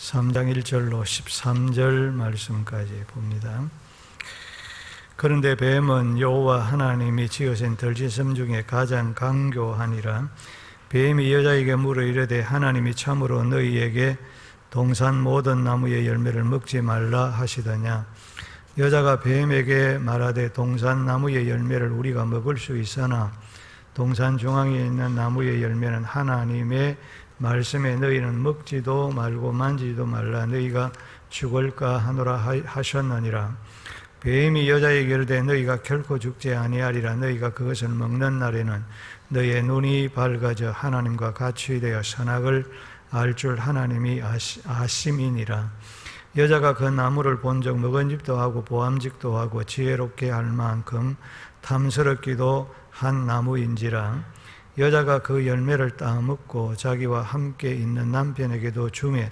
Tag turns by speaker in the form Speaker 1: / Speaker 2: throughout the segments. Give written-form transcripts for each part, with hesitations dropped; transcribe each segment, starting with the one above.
Speaker 1: 3장 1절로 13절 말씀까지 봅니다. 그런데 뱀은 여호와 하나님이 지으신 들짐승 중에 가장 강교하니라. 뱀이 여자에게 물어 이르되 하나님이 참으로 너희에게 동산 모든 나무의 열매를 먹지 말라 하시더냐. 여자가 뱀에게 말하되 동산 나무의 열매를 우리가 먹을 수 있으나 동산 중앙에 있는 나무의 열매는 하나님의 말씀에 너희는 먹지도 말고 만지지도 말라 너희가 죽을까 하노라 하셨느니라. 뱀이 여자에게 이르되 너희가 결코 죽지 아니하리라. 너희가 그것을 먹는 날에는 너희의 눈이 밝아져 하나님과 같이 되어 선악을 알 줄 하나님이 아심이니라. 여자가 그 나무를 본즉 먹은집도 하고 보암직도 하고 지혜롭게 할 만큼 탐스럽기도 한 나무인지라. 여자가 그 열매를 따먹고 자기와 함께 있는 남편에게도 주매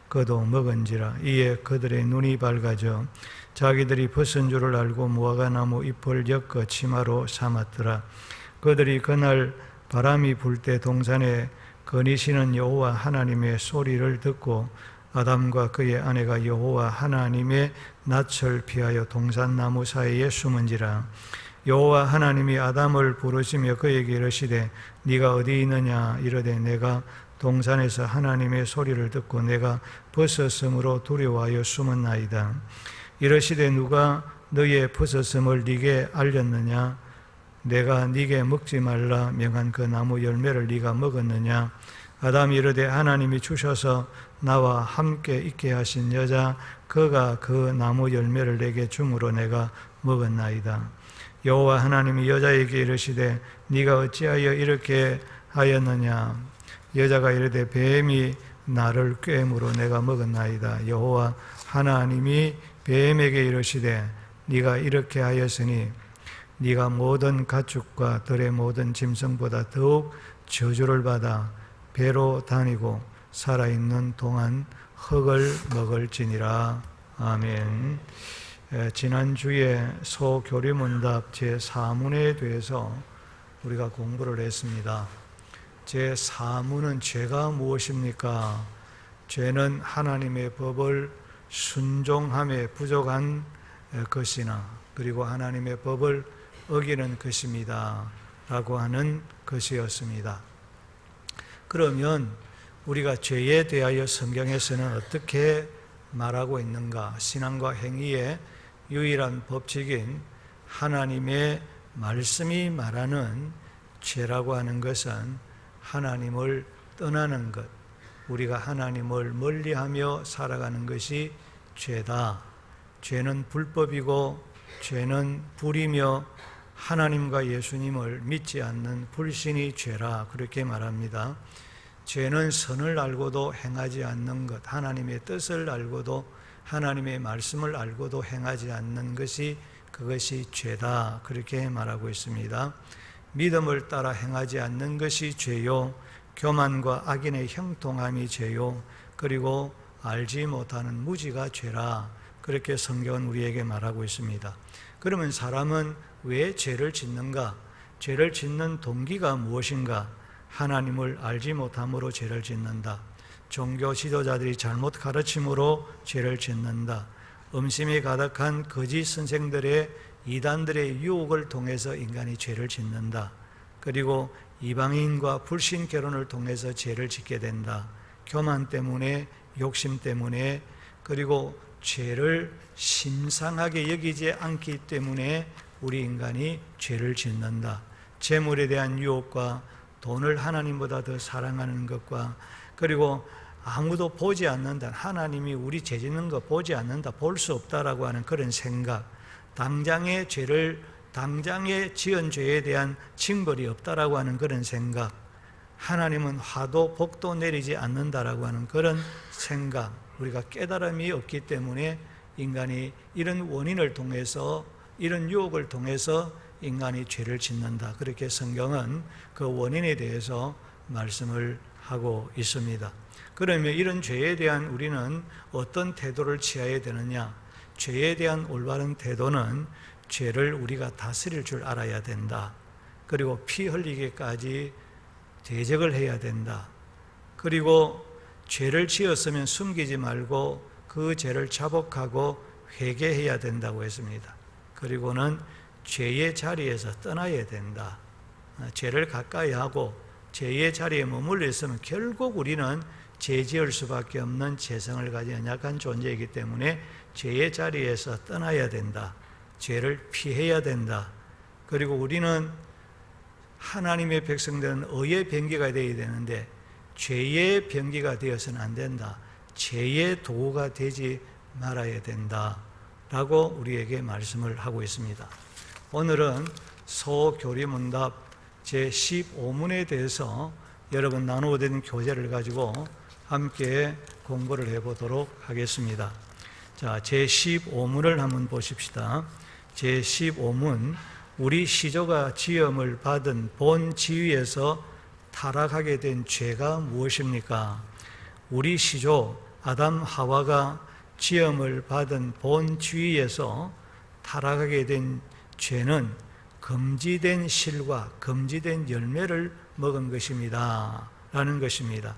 Speaker 1: 그도 먹은지라. 이에 그들의 눈이 밝아져 자기들이 벗은 줄을 알고 무화과나무 잎을 엮어 치마로 삼았더라. 그들이 그날 바람이 불 때 동산에 거니시는 여호와 하나님의 소리를 듣고 아담과 그의 아내가 여호와 하나님의 낯을 피하여 동산나무 사이에 숨은지라. 여호와 하나님이 아담을 부르시며 그에게 이르시되 네가 어디 있느냐. 이르되 내가 동산에서 하나님의 소리를 듣고 내가 벗었으므로 두려워하여 숨었나이다. 이르시되 누가 너희의 벗었음을 네게 알렸느냐. 내가 네게 먹지 말라 명한 그 나무 열매를 네가 먹었느냐. 아담이 이르되 하나님이 주셔서 나와 함께 있게 하신 여자 그가 그 나무 열매를 내게 줌으로 내가 먹었나이다. 여호와 하나님이 여자에게 이르시되 네가 어찌하여 이렇게 하였느냐. 여자가 이르되 뱀이 나를 꾀므로 내가 먹었나이다. 여호와 하나님이 뱀에게 이르시되 네가 이렇게 하였으니 네가 모든 가축과 들의 모든 짐승보다 더욱 저주를 받아 배로 다니고 살아있는 동안 흙을 먹을지니라. 아멘. 지난주에 소교리문답 제4문에 대해서 우리가 공부를 했습니다. 제4문은 죄가 무엇입니까? 죄는 하나님의 법을 순종함에 부족한 것이나 그리고 하나님의 법을 어기는 것입니다 라고 하는 것이었습니다. 그러면 우리가 죄에 대하여 성경에서는 어떻게 말하고 있는가? 신앙과 행위의 유일한 법칙인 하나님의 말씀이 말하는 죄라고 하는 것은 하나님을 떠나는 것, 우리가 하나님을 멀리하며 살아가는 것이 죄다. 죄는 불법이고 죄는 불이며 하나님과 예수님을 믿지 않는 불신이 죄라 그렇게 말합니다. 죄는 선을 알고도 행하지 않는 것, 하나님의 뜻을 알고도 하나님의 말씀을 알고도 행하지 않는 것이 그것이 죄다 그렇게 말하고 있습니다. 믿음을 따라 행하지 않는 것이 죄요, 교만과 악인의 형통함이 죄요, 그리고 알지 못하는 무지가 죄라 그렇게 성경은 우리에게 말하고 있습니다. 그러면 사람은 왜 죄를 짓는가? 죄를 짓는 동기가 무엇인가? 하나님을 알지 못함으로 죄를 짓는다. 종교 지도자들이 잘못 가르침으로 죄를 짓는다. 음심이 가득한 거짓 선생들의 이단들의 유혹을 통해서 인간이 죄를 짓는다. 그리고 이방인과 불신 결혼을 통해서 죄를 짓게 된다. 교만 때문에, 욕심 때문에, 그리고 죄를 심상하게 여기지 않기 때문에 우리 인간이 죄를 짓는다. 재물에 대한 유혹과 돈을 하나님보다 더 사랑하는 것과 그리고 아무도 보지 않는다. 하나님이 우리 죄 짓는 거 보지 않는다. 볼 수 없다라고 하는 그런 생각. 당장의 지은 죄에 대한 징벌이 없다라고 하는 그런 생각. 하나님은 화도 복도 내리지 않는다라고 하는 그런 생각. 우리가 깨달음이 없기 때문에 인간이 이런 원인을 통해서 이런 유혹을 통해서 인간이 죄를 짓는다. 그렇게 성경은 그 원인에 대해서 말씀을 하고 있습니다. 그러면 이런 죄에 대한 우리는 어떤 태도를 취해야 되느냐? 죄에 대한 올바른 태도는 죄를 우리가 다스릴 줄 알아야 된다. 그리고 피 흘리기까지 대적을 해야 된다. 그리고 죄를 지었으면 숨기지 말고 그 죄를 자복하고 회개해야 된다고 했습니다. 그리고는 죄의 자리에서 떠나야 된다. 죄를 가까이 하고 죄의 자리에 머물러 있으면 결국 우리는 죄 지을 수밖에 없는 죄성을 가진 연약한 존재이기 때문에 죄의 자리에서 떠나야 된다. 죄를 피해야 된다. 그리고 우리는 하나님의 백성들은 의의 병기가 되어야 되는데 죄의 병기가 되어서는 안 된다. 죄의 도구가 되지 말아야 된다 라고 우리에게 말씀을 하고 있습니다. 오늘은 소교리문답 제15문에 대해서 여러분 나누어 된 교재를 가지고 함께 공부를 해보도록 하겠습니다. 자, 제15문을 한번 보십시다. 제15문, 우리 시조가 지음을 받은 본 지위에서 타락하게 된 죄가 무엇입니까? 우리 시조 아담 하와가 지음을 받은 본 지위에서 타락하게 된 죄는 금지된 실과 금지된 열매를 먹은 것입니다 라는 것입니다.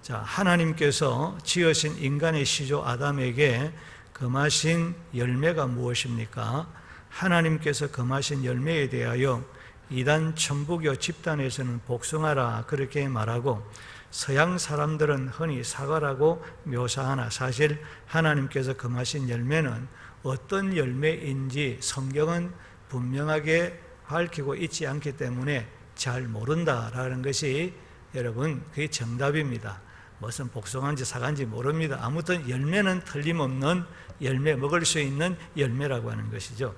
Speaker 1: 자, 하나님께서 지으신 인간의 시조 아담에게 금하신 열매가 무엇입니까? 하나님께서 금하신 열매에 대하여 이단 천부교 집단에서는 복숭아라 그렇게 말하고 서양 사람들은 흔히 사과라고 묘사하나 사실 하나님께서 금하신 열매는 어떤 열매인지 성경은 분명하게 밝히고 있지 않기 때문에 잘 모른다라는 것이 여러분 그게 정답입니다. 무슨 복숭아인지 사과인지 모릅니다. 아무튼 열매는 틀림없는 열매, 먹을 수 있는 열매라고 하는 것이죠.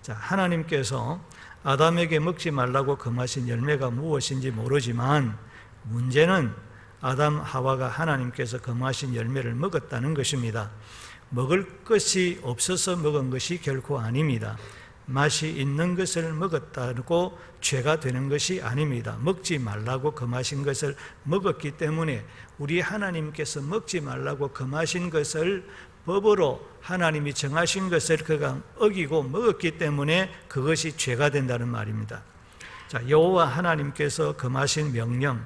Speaker 1: 자, 하나님께서 아담에게 먹지 말라고 금하신 열매가 무엇인지 모르지만 문제는 아담 하와가 하나님께서 금하신 열매를 먹었다는 것입니다. 먹을 것이 없어서 먹은 것이 결코 아닙니다. 맛이 있는 것을 먹었다고 죄가 되는 것이 아닙니다. 먹지 말라고 금하신 것을 먹었기 때문에 우리 하나님께서 먹지 말라고 금하신 것을 법으로 하나님이 정하신 것을 그가 어기고 먹었기 때문에 그것이 죄가 된다는 말입니다. 자, 여호와 하나님께서 금하신 명령,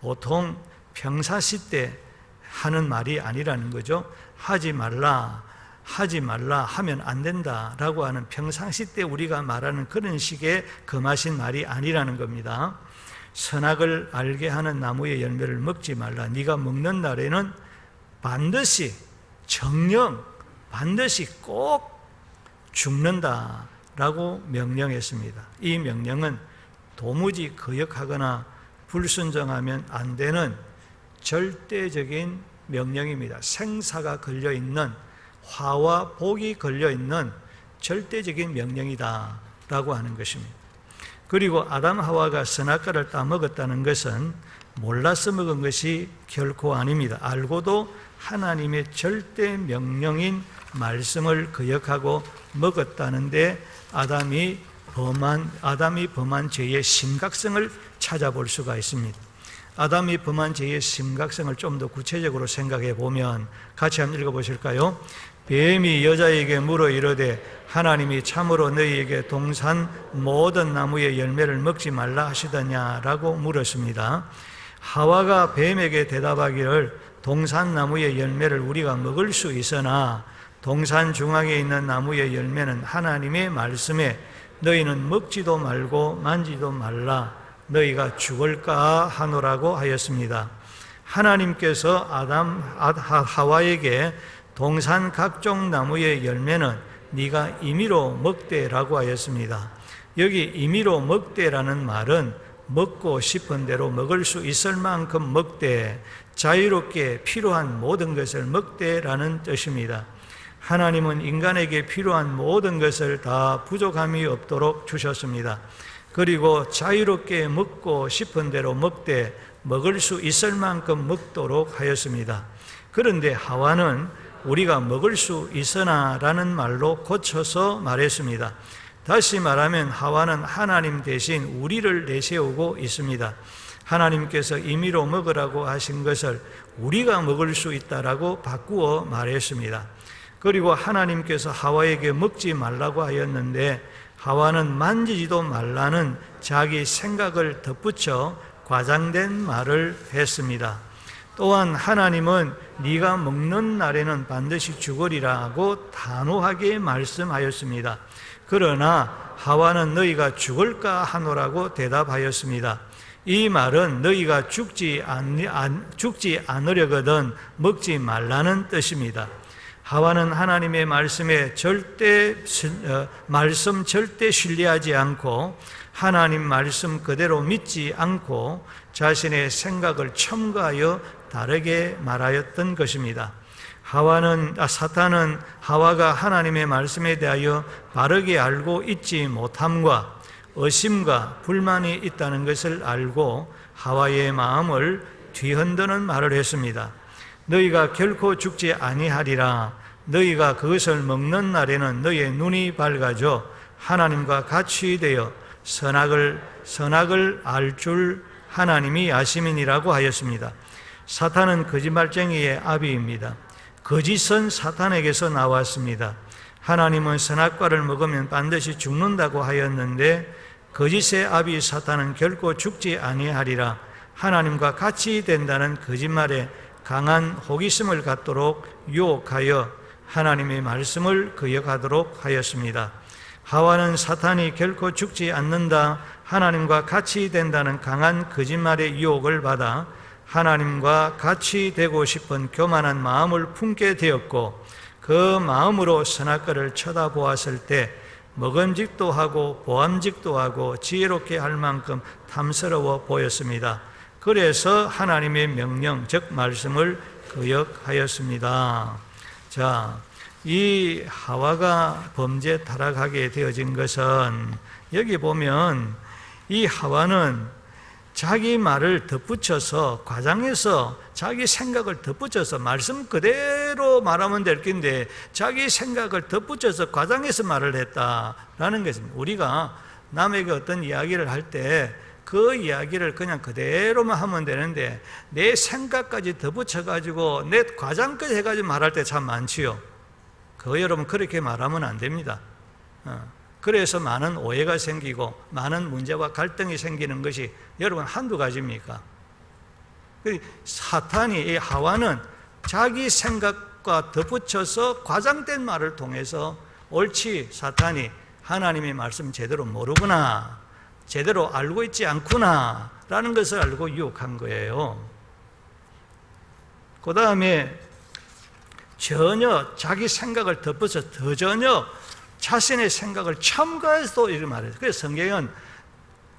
Speaker 1: 보통 평사시 때 하는 말이 아니라는 거죠. 하지 말라 하면 안 된다라고 하는 평상시 때 우리가 말하는 그런 식의 금하신 말이 아니라는 겁니다. 선악을 알게 하는 나무의 열매를 먹지 말라. 네가 먹는 날에는 반드시 정령 반드시 꼭 죽는다라고 명령했습니다. 이 명령은 도무지 거역하거나 불순종하면 안 되는 절대적인 명령입니다. 생사가 걸려있는, 화와 복이 걸려있는 절대적인 명령이다라고 하는 것입니다. 그리고 아담 하와가 선악과를 따먹었다는 것은 몰라서 먹은 것이 결코 아닙니다. 알고도 하나님의 절대 명령인 말씀을 거역하고 먹었다는데 아담이 범한 죄의 심각성을 찾아볼 수가 있습니다. 아담이 범한 죄의 심각성을 좀 더 구체적으로 생각해 보면 같이 한번 읽어보실까요? 뱀이 여자에게 물어 이르되 하나님이 참으로 너희에게 동산 모든 나무의 열매를 먹지 말라 하시더냐라고 물었습니다. 하와가 뱀에게 대답하기를 동산 나무의 열매를 우리가 먹을 수 있으나 동산 중앙에 있는 나무의 열매는 하나님의 말씀에 너희는 먹지도 말고 만지도 말라 너희가 죽을까 하노라고 하였습니다. 하나님께서 하와에게 동산 각종 나무의 열매는 네가 임의로 먹되라고 하였습니다. 여기 임의로 먹되라는 말은 먹고 싶은 대로 먹을 수 있을 만큼 먹되 자유롭게 필요한 모든 것을 먹되라는 뜻입니다. 하나님은 인간에게 필요한 모든 것을 다 부족함이 없도록 주셨습니다. 그리고 자유롭게 먹고 싶은 대로 먹되 먹을 수 있을 만큼 먹도록 하였습니다. 그런데 하와는 우리가 먹을 수 있으나 라는 말로 고쳐서 말했습니다. 다시 말하면 하와는 하나님 대신 우리를 내세우고 있습니다. 하나님께서 임의로 먹으라고 하신 것을 우리가 먹을 수 있다라고 바꾸어 말했습니다. 그리고 하나님께서 하와에게 먹지 말라고 하였는데 하와는 만지지도 말라는 자기 생각을 덧붙여 과장된 말을 했습니다. 또한 하나님은 네가 먹는 날에는 반드시 죽으리라고 단호하게 말씀하였습니다. 그러나 하와는 너희가 죽을까 하노라고 대답하였습니다. 이 말은 너희가 죽지 않으려거든 먹지 말라는 뜻입니다. 하와는 하나님의 말씀 절대 신뢰하지 않고 하나님 말씀 그대로 믿지 않고 자신의 생각을 첨가하여 다르게 말하였던 것입니다. 사탄은 하와가 하나님의 말씀에 대하여 바르게 알고 있지 못함과 의심과 불만이 있다는 것을 알고 하와의 마음을 뒤흔드는 말을 했습니다. 너희가 결코 죽지 아니하리라. 너희가 그것을 먹는 날에는 너희의 눈이 밝아져 하나님과 같이 되어 선악을 알 줄 하나님이 아심이니라고 하였습니다. 사탄은 거짓말쟁이의 아비입니다. 거짓은 사탄에게서 나왔습니다. 하나님은 선악과를 먹으면 반드시 죽는다고 하였는데 거짓의 아비 사탄은 결코 죽지 아니하리라 하나님과 같이 된다는 거짓말에 강한 호기심을 갖도록 유혹하여 하나님의 말씀을 거역하도록 하였습니다. 하와는 사탄이 결코 죽지 않는다, 하나님과 같이 된다는 강한 거짓말의 유혹을 받아 하나님과 같이 되고 싶은 교만한 마음을 품게 되었고 그 마음으로 선악과를 쳐다보았을 때 먹음직도 하고 보암직도 하고 지혜롭게 할 만큼 탐스러워 보였습니다. 그래서 하나님의 명령, 즉 말씀을 거역하였습니다. 자, 이 하와가 범죄 타락하게 되어진 것은 여기 보면 이 하와는 자기 말을 덧붙여서 과장해서 자기 생각을 덧붙여서 말씀 그대로 말하면 될 텐데 자기 생각을 덧붙여서 과장해서 말을 했다라는 것입니다. 우리가 남에게 어떤 이야기를 할 때 그 이야기를 그냥 그대로만 하면 되는데 내 생각까지 덧붙여가지고 내 과장까지 해가지고 말할 때 참 많지요. 여러분 그렇게 말하면 안 됩니다. 그래서 많은 오해가 생기고 많은 문제와 갈등이 생기는 것이 여러분 한두 가지입니까? 사탄이, 이 하와는 자기 생각과 덧붙여서 과장된 말을 통해서 옳지, 사탄이 하나님의 말씀 제대로 모르구나, 제대로 알고 있지 않구나 라는 것을 알고 유혹한 거예요. 그 다음에 전혀 자기 생각을 덧붙여서 더 전혀 자신의 생각을 첨가해서 이렇게 말해요. 그래서 성경은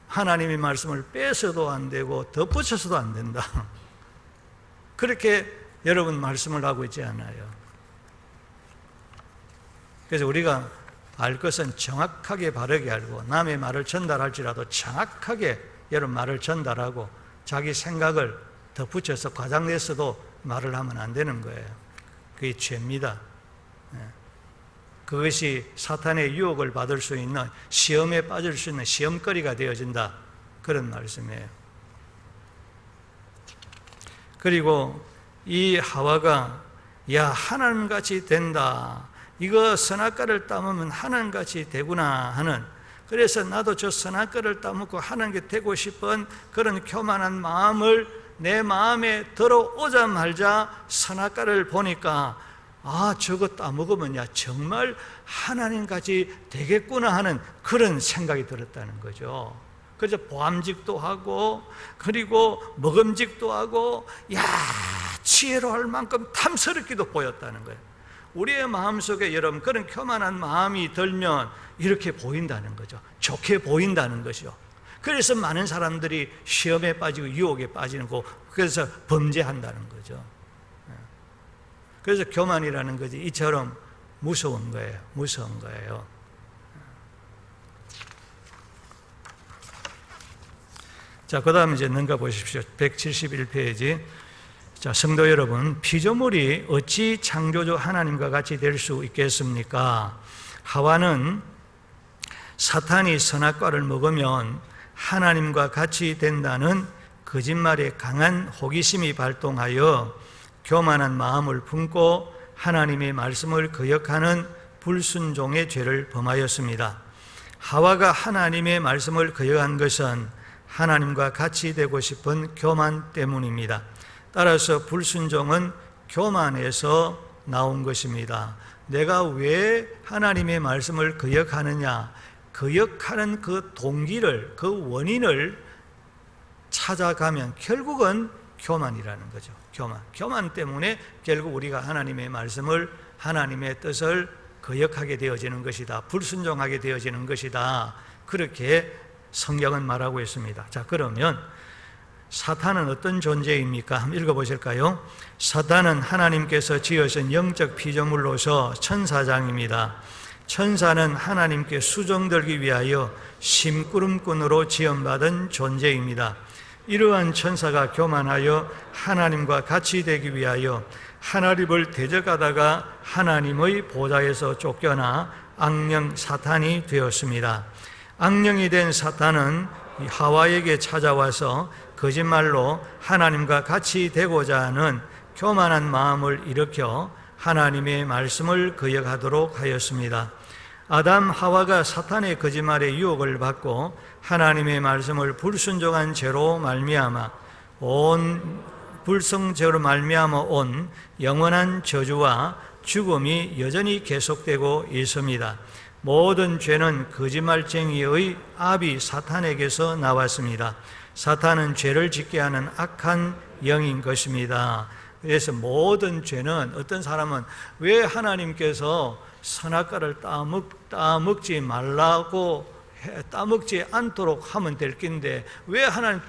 Speaker 1: 하나님의 말씀을 빼서도 안 되고 덧붙여서도 안 된다. 그렇게 여러분 말씀을 하고 있지 않아요. 그래서 우리가 알 것은 정확하게 바르게 알고 남의 말을 전달할지라도 정확하게 여러분 말을 전달하고 자기 생각을 덧붙여서 과장내서도 말을 하면 안 되는 거예요. 그게 죄입니다. 그것이 사탄의 유혹을 받을 수 있는, 시험에 빠질 수 있는 시험거리가 되어진다, 그런 말씀이에요. 그리고 이 하와가 야 하나님같이 된다, 이거 선악과를 따먹으면 하나님같이 되구나 하는, 그래서 나도 저 선악과를 따먹고 하나님께 되고 싶은 그런 교만한 마음을 내 마음에 들어오자마자 선악과를 보니까 아, 저거 따먹으면 야 정말 하나님같이 되겠구나 하는 그런 생각이 들었다는 거죠. 그래서 보암직도 하고 그리고 먹음직도 하고 야 지혜로 할 만큼 탐스럽기도 보였다는 거예요. 우리의 마음속에 여러분 그런 교만한 마음이 들면 이렇게 보인다는 거죠. 좋게 보인다는 것이죠. 그래서 많은 사람들이 시험에 빠지고 유혹에 빠지는 거, 그래서 범죄한다는 거죠. 그래서 교만이라는 것이 이처럼 무서운 거예요. 무서운 거예요. 자, 그 다음에 이제 넘가 보십시오. 171페이지. 자, 성도 여러분, 피조물이 어찌 창조주 하나님과 같이 될 수 있겠습니까? 하와는 사탄이 선악과를 먹으면 하나님과 같이 된다는 거짓말에 강한 호기심이 발동하여 교만한 마음을 품고 하나님의 말씀을 거역하는 불순종의 죄를 범하였습니다. 하와가 하나님의 말씀을 거역한 것은 하나님과 같이 되고 싶은 교만 때문입니다. 따라서 불순종은 교만에서 나온 것입니다. 내가 왜 하나님의 말씀을 거역하느냐, 거역하는 그 동기를, 그 원인을 찾아가면 결국은 교만이라는 거죠. 교만 때문에 결국 우리가 하나님의 말씀을, 하나님의 뜻을 거역하게 되어지는 것이다, 불순종하게 되어지는 것이다, 그렇게 성경은 말하고 있습니다. 자, 그러면 사탄은 어떤 존재입니까? 한번 읽어보실까요? 사탄은 하나님께서 지으신 영적 피조물로서 천사장입니다. 천사는 하나님께 수종들기 위하여 심부름꾼으로 지음받은 존재입니다. 이러한 천사가 교만하여 하나님과 같이 되기 위하여 하나님을 대적하다가 하나님의 보좌에서 쫓겨나 악령 사탄이 되었습니다. 악령이 된 사탄은 하와에게 찾아와서 거짓말로 하나님과 같이 되고자 하는 교만한 마음을 일으켜 하나님의 말씀을 거역하도록 하였습니다. 아담 하와가 사탄의 거짓말에 유혹을 받고 하나님의 말씀을 불순종한 죄로 말미암아 온 영원한 저주와 죽음이 여전히 계속되고 있습니다. 모든 죄는 거짓말쟁이의 아비 사탄에게서 나왔습니다. 사탄은 죄를 짓게 하는 악한 영인 것입니다. 그래서 모든 죄는, 어떤 사람은 왜 하나님께서 선악과를 따먹지 말라고 따먹지 않도록 하면 될 낀데 왜 하나님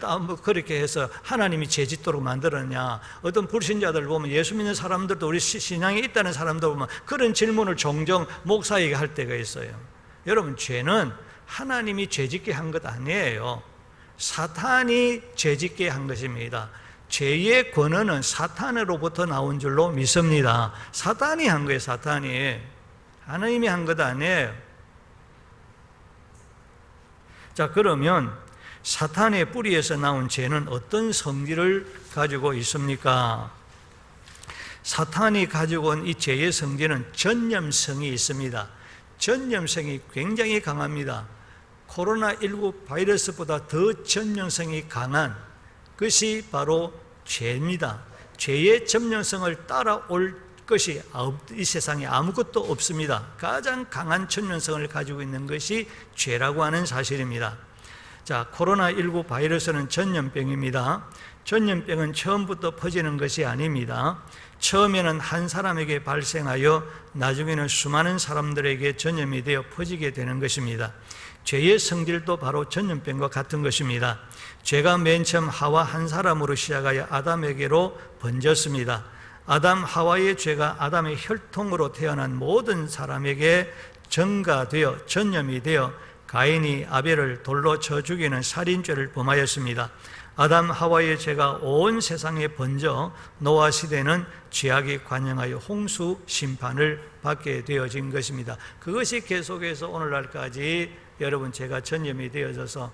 Speaker 1: 그렇게 해서 하나님이 죄 짓도록 만들었냐. 어떤 불신자들 보면, 예수 믿는 사람들도, 우리 신앙에 있다는 사람들 보면 그런 질문을 종종 목사에게 할 때가 있어요. 여러분, 죄는 하나님이 죄 짓게 한 것 아니에요. 사탄이 죄 짓게 한 것입니다. 죄의 권한은 사탄으로부터 나온 줄로 믿습니다. 사탄이 한 거예요. 사탄이. 하나님이 한 것 아니에요. 자, 그러면 사탄의 뿌리에서 나온 죄는 어떤 성질을 가지고 있습니까? 사탄이 가지고 온 이 죄의 성질은 전염성이 있습니다. 전염성이 굉장히 강합니다. 코로나19 바이러스보다 더 전염성이 강한 것이 바로 죄입니다. 죄의 전염성을 따라올 것이 이 세상에 아무것도 없습니다. 가장 강한 전염성을 가지고 있는 것이 죄라고 하는 사실입니다. 자, 코로나19 바이러스는 전염병입니다. 전염병은 처음부터 퍼지는 것이 아닙니다. 처음에는 한 사람에게 발생하여 나중에는 수많은 사람들에게 전염이 되어 퍼지게 되는 것입니다. 죄의 성질도 바로 전염병과 같은 것입니다. 죄가 맨 처음 하와 한 사람으로 시작하여 아담에게로 번졌습니다. 아담 하와의 죄가 아담의 혈통으로 태어난 모든 사람에게 전가되어 전염이 되어 가인이 아벨을 돌로 쳐 죽이는 살인죄를 범하였습니다. 아담 하와의 죄가 온 세상에 번져 노아 시대는 죄악이 관영하여 홍수 심판을 받게 되어진 것입니다. 그것이 계속해서 오늘날까지 여러분 죄가 전염이 되어져서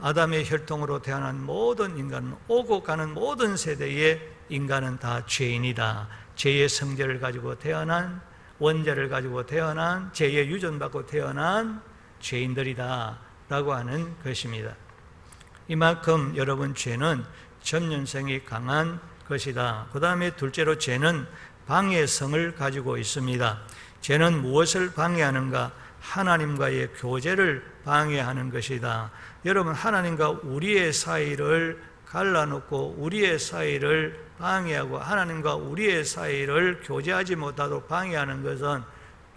Speaker 1: 아담의 혈통으로 태어난 모든 인간은, 오고 가는 모든 세대의 인간은 다 죄인이다. 죄의 성질을 가지고 태어난, 원죄를 가지고 태어난, 죄의 유전받고 태어난 죄인들이다 라고 하는 것입니다. 이만큼 여러분 죄는 전염성이 강한 것이다. 그 다음에 둘째로 죄는 방해성을 가지고 있습니다. 죄는 무엇을 방해하는가? 하나님과의 교제를 방해하는 것이다. 여러분, 하나님과 우리의 사이를 갈라놓고 우리의 사이를 방해하고 하나님과 우리의 사이를 교제하지 못하도록 방해하는 것은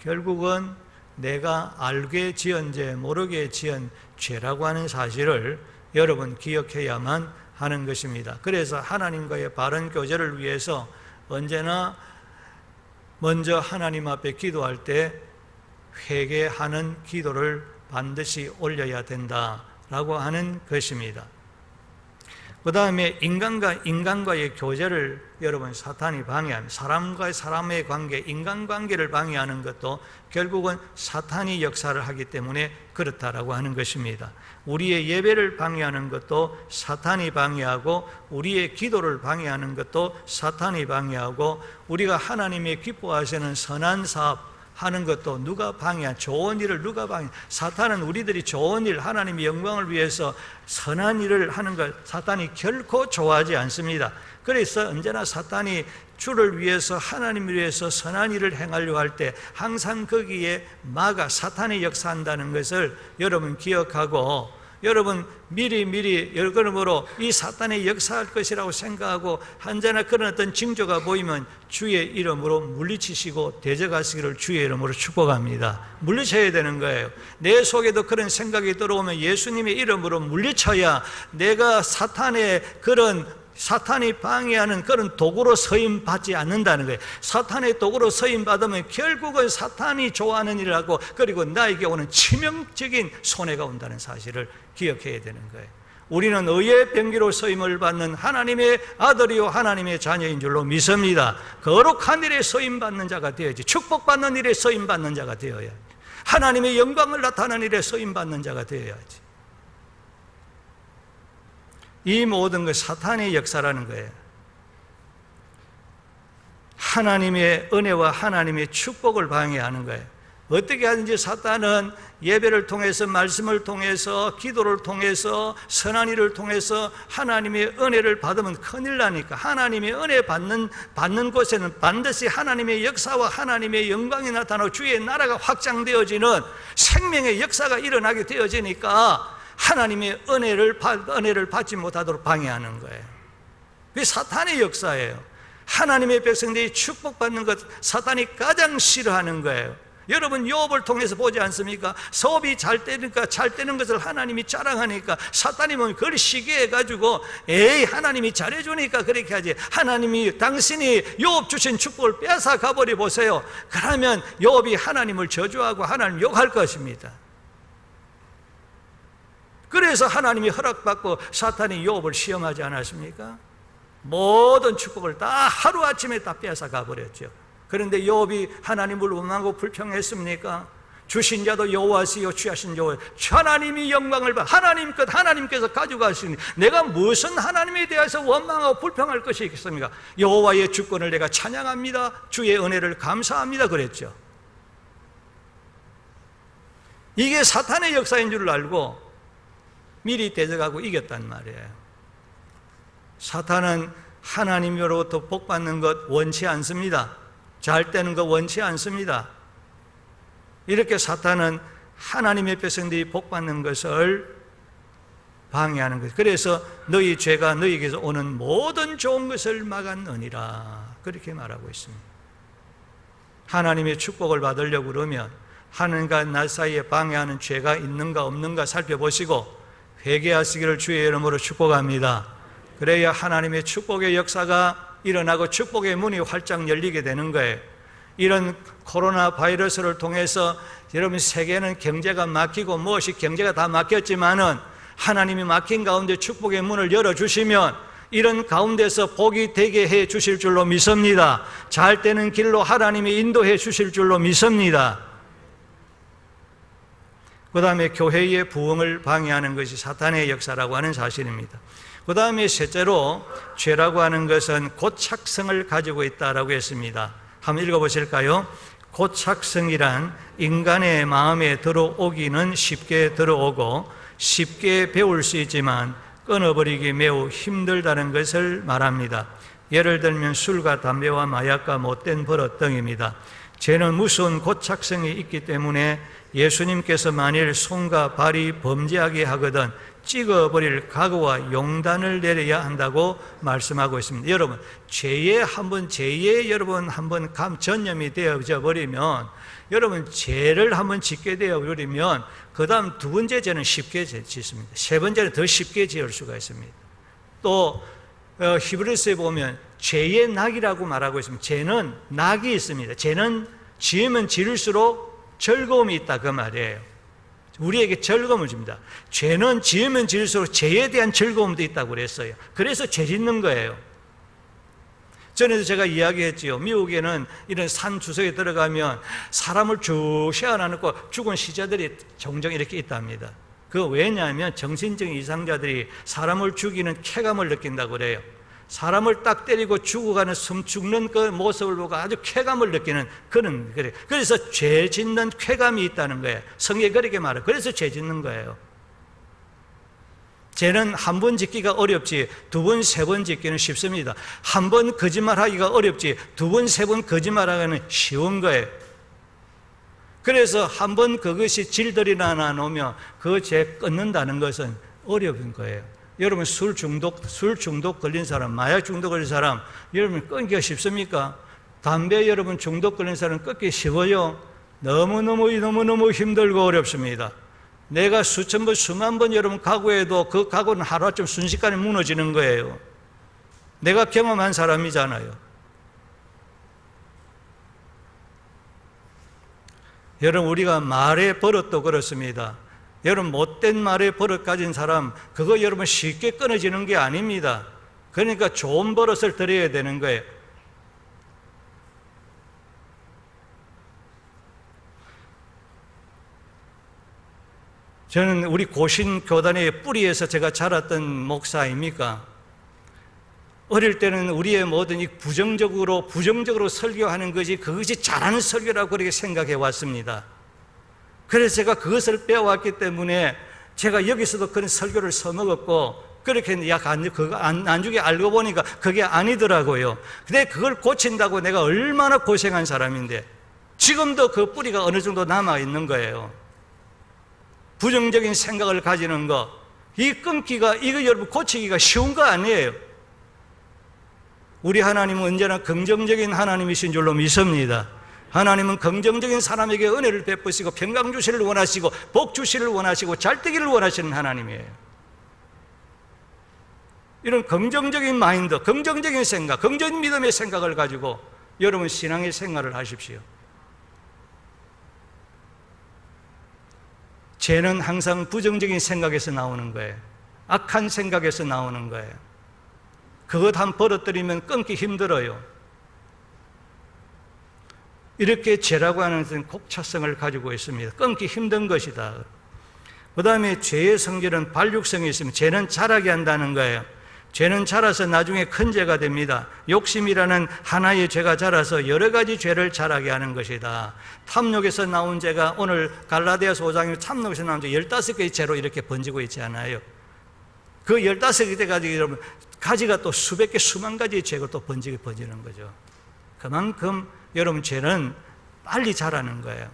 Speaker 1: 결국은 내가 알게 지은 죄, 모르게 지은 죄라고 하는 사실을 여러분 기억해야만 하는 것입니다. 그래서 하나님과의 바른 교제를 위해서 언제나 먼저 하나님 앞에 기도할 때 회개하는 기도를 반드시 올려야 된다라고 하는 것입니다. 그 다음에 인간과의 교제를 여러분 사탄이 방해합니다. 사람과 사람의 관계, 인간관계를 방해하는 것도 결국은 사탄이 역사를 하기 때문에 그렇다라고 하는 것입니다. 우리의 예배를 방해하는 것도 사탄이 방해하고, 우리의 기도를 방해하는 것도 사탄이 방해하고, 우리가 하나님의 기뻐하시는 선한 사업, 하는 것도 누가 방해한, 좋은 일을 누가 방해? 사탄은 우리들이 좋은 일, 하나님의 영광을 위해서 선한 일을 하는 것 사탄이 결코 좋아하지 않습니다. 그래서 언제나 사탄이 주를 위해서, 하나님을 위해서 선한 일을 행하려고 할 때 항상 거기에 마가 사탄이 역사한다는 것을 여러분 기억하고, 여러분 미리 그러므로 이 사탄이 역사할 것이라고 생각하고 언제나 그런 어떤 징조가 보이면 주의 이름으로 물리치시고 대적하시기를 주의 이름으로 축복합니다. 물리쳐야 되는 거예요. 내 속에도 그런 생각이 들어오면 예수님의 이름으로 물리쳐야 내가 사탄이 방해하는 그런 도구로 서임받지 않는다는 거예요. 사탄의 도구로 서임받으면 결국은 사탄이 좋아하는 일을 하고, 그리고 나에게 오는 치명적인 손해가 온다는 사실을 기억해야 되는 거예요. 우리는 의의 병기로 서임을 받는 하나님의 아들이요 하나님의 자녀인 줄로 믿습니다. 거룩한 일에 서임받는 자가 되어야지, 축복받는 일에 서임받는 자가 되어야지, 하나님의 영광을 나타내는 일에 서임받는 자가 되어야지. 이 모든 것 사탄의 역사라는 거예요. 하나님의 은혜와 하나님의 축복을 방해하는 거예요. 어떻게 하든지 사탄은 예배를 통해서, 말씀을 통해서, 기도를 통해서, 선한 일을 통해서 하나님의 은혜를 받으면 큰일 나니까, 하나님의 은혜 받는 곳에는 반드시 하나님의 역사와 하나님의 영광이 나타나고 주의 나라가 확장되어지는 생명의 역사가 일어나게 되어지니까 하나님의 은혜를 받지 못하도록 방해하는 거예요. 그게 사탄의 역사예요. 하나님의 백성들이 축복받는 것 사탄이 가장 싫어하는 거예요. 여러분 욥을 통해서 보지 않습니까? 욥이 잘 되는 것을 하나님이 자랑하니까 사탄이 뭐 그걸 시기해가지고 에이 하나님이 잘해주니까 그렇게 하지, 하나님이 당신이 욥 주신 축복을 빼앗아 가버려 보세요. 그러면 욥이 하나님을 저주하고 하나님 욕할 것입니다. 그래서 하나님이 허락받고 사탄이 욥을 시험하지 않았습니까? 모든 축복을 다 하루아침에 다 빼앗아 가버렸죠. 그런데 욥이 하나님을 원망하고 불평했습니까? 주신 자도 여호와시요 취하신 여호와, 하나님이 영광을 받아 하나님 것 하나님께서 가져가시니 내가 무슨 하나님에 대해서 원망하고 불평할 것이 있겠습니까? 여호와의 주권을 내가 찬양합니다, 주의 은혜를 감사합니다 그랬죠. 이게 사탄의 역사인 줄 알고 미리 대적하고 이겼단 말이에요. 사탄은 하나님으로부터 복받는 것 원치 않습니다. 잘 되는 것 원치 않습니다. 이렇게 사탄은 하나님의 백성들이 복받는 것을 방해하는 것. 그래서 너희 죄가 너희에게서 오는 모든 좋은 것을 막았느니라 그렇게 말하고 있습니다. 하나님의 축복을 받으려고 그러면 하나님과 나 사이에 방해하는 죄가 있는가 없는가 살펴보시고 회개하시기를 주의 이름으로 축복합니다. 그래야 하나님의 축복의 역사가 일어나고 축복의 문이 활짝 열리게 되는 거예요. 이런 코로나 바이러스를 통해서 여러분 세계는 경제가 막히고 무엇이 경제가 다 막혔지만은 하나님이 막힌 가운데 축복의 문을 열어주시면 이런 가운데서 복이 되게 해 주실 줄로 믿습니다. 잘 되는 길로 하나님이 인도해 주실 줄로 믿습니다. 그 다음에 교회의 부흥을 방해하는 것이 사탄의 역사라고 하는 사실입니다. 그 다음에 셋째로 죄라고 하는 것은 고착성을 가지고 있다라고 했습니다. 한번 읽어보실까요? 고착성이란 인간의 마음에 들어오기는 쉽게 들어오고 쉽게 배울 수 있지만 끊어버리기 매우 힘들다는 것을 말합니다. 예를 들면 술과 담배와 마약과 못된 버릇 등입니다. 죄는 무서운 고착성이 있기 때문에 예수님께서 만일 손과 발이 범죄하게 하거든 찍어버릴 각오와 용단을 내려야 한다고 말씀하고 있습니다. 여러분 죄에 한번 전념이 되어져 버리면, 여러분 죄를 한번 짓게 되어 버리면 그 다음 두 번째 죄는 쉽게 짓습니다. 세 번째는 더 쉽게 지을 수가 있습니다. 또 히브리서에 보면 죄의 낙이라고 말하고 있습니다. 죄는 낙이 있습니다. 죄는 지으면 지을수록 즐거움이 있다 그 말이에요. 우리에게 즐거움을 줍니다. 죄는 지으면 지을수록 죄에 대한 즐거움도 있다고 그랬어요. 그래서 죄 짓는 거예요. 전에도 제가 이야기했지요. 미국에는 이런 산 주석에 들어가면 사람을 쭉 세워놔놓고 죽은 시체들이 종종 이렇게 있답니다. 그 왜냐하면 정신적인 이상자들이 사람을 죽이는 쾌감을 느낀다고 그래요. 사람을 딱 때리고 죽어가는 죽는 그 모습을 보고 아주 쾌감을 느끼는 그런, 그래서 죄 짓는 쾌감이 있다는 거예요. 성경이 그렇게 말해요. 그래서 죄 짓는 거예요. 죄는 한 번 짓기가 어렵지 두 번, 세 번 짓기는 쉽습니다. 한 번 거짓말하기가 어렵지 두 번, 세 번 거짓말하기는 쉬운 거예요. 그래서 한 번 그것이 질들이나 나놓으면 그 죄 끊는다는 것은 어려운 거예요. 여러분 술 중독 걸린 사람, 마약 중독 걸린 사람 여러분 끊기가 쉽습니까? 담배 여러분 중독 걸린 사람 끊기 쉬워요? 너무너무 힘들고 어렵습니다. 내가 수천 번, 수만 번 여러분 각오해도 그 각오는 하루아침 순식간에 무너지는 거예요. 내가 경험한 사람이잖아요. 여러분 우리가 말의 버릇도 그렇습니다. 여러분 못된 말의 버릇 가진 사람 그거 여러분 쉽게 끊어지는 게 아닙니다. 그러니까 좋은 버릇을 들여야 되는 거예요. 저는 우리 고신 교단의 뿌리에서 제가 자랐던 목사입니까? 어릴 때는 우리의 모든 이 부정적으로 설교하는 것이 그것이 잘하는 설교라고 그렇게 생각해 왔습니다. 그래서 제가 그것을 배워왔기 때문에 제가 여기서도 그런 설교를 써먹었고 그렇게 나중에 알고 보니까 그게 아니더라고요. 근데 그걸 고친다고 내가 얼마나 고생한 사람인데 지금도 그 뿌리가 어느 정도 남아있는 거예요. 부정적인 생각을 가지는 거, 이 끊기가, 이거 여러분 고치기가 쉬운 거 아니에요. 우리 하나님은 언제나 긍정적인 하나님이신 줄로 믿습니다. 하나님은 긍정적인 사람에게 은혜를 베푸시고 평강 주시를 원하시고 복 주시를 원하시고 잘 되기를 원하시는 하나님이에요. 이런 긍정적인 마인드, 긍정적인 생각, 긍정 믿음의 생각을 가지고 여러분 신앙의 생활을 하십시오. 죄는 항상 부정적인 생각에서 나오는 거예요. 악한 생각에서 나오는 거예요. 그것 한 버릇들이면 끊기 힘들어요. 이렇게 죄라고 하는 것은 곡차성을 가지고 있습니다. 끊기 힘든 것이다. 그 다음에 죄의 성질은 반육성이 있습니다. 죄는 자라게 한다는 거예요. 죄는 자라서 나중에 큰 죄가 됩니다. 욕심이라는 하나의 죄가 자라서 여러 가지 죄를 자라게 하는 것이다. 탐욕에서 나온 죄가 오늘 갈라디아서 5장에 탐욕에서 나온 죄 15개의 죄로 이렇게 번지고 있지 않아요? 그 15개 가지고 여러분 가지가 또 수백 개, 수만 가지의 죄가 또 번지는 거죠. 그만큼 여러분 죄는 빨리 자라는 거예요.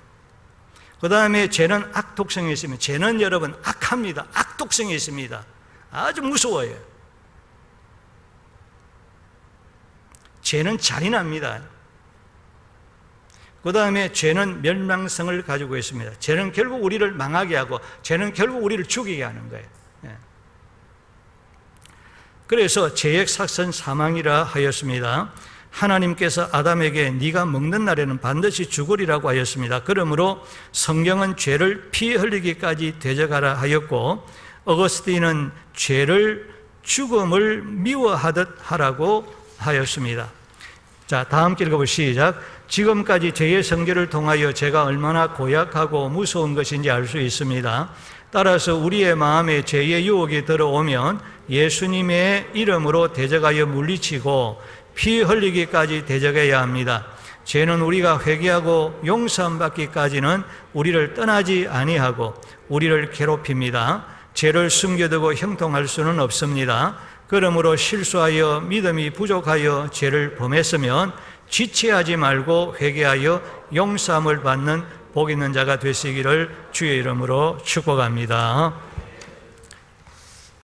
Speaker 1: 그 다음에 죄는 악독성이 있습니다. 죄는 여러분 악합니다. 악독성이 있습니다. 아주 무서워요. 죄는 잔인합니다. 그 다음에 죄는 멸망성을 가지고 있습니다. 죄는 결국 우리를 망하게 하고 죄는 결국 우리를 죽이게 하는 거예요. 그래서 죄의 삭은 사망이라 하였습니다. 하나님께서 아담에게 네가 먹는 날에는 반드시 죽으리라고 하였습니다. 그러므로 성경은 죄를 피 흘리기까지 대적하라 하였고 어거스틴은 죄를 죽음을 미워하듯 하라고 하였습니다. 자, 다 함께 읽어보시죠. 시작. 지금까지 죄의 성질을 통하여 죄가 얼마나 고약하고 무서운 것인지 알 수 있습니다. 따라서 우리의 마음에 죄의 유혹이 들어오면 예수님의 이름으로 대적하여 물리치고 피 흘리기까지 대적해야 합니다. 죄는 우리가 회개하고 용서함 받기까지는 우리를 떠나지 아니하고 우리를 괴롭힙니다. 죄를 숨겨두고 형통할 수는 없습니다. 그러므로 실수하여 믿음이 부족하여 죄를 범했으면 지체하지 말고 회개하여 용서함을 받는 복 있는 자가 되시기를 주의 이름으로 축복합니다.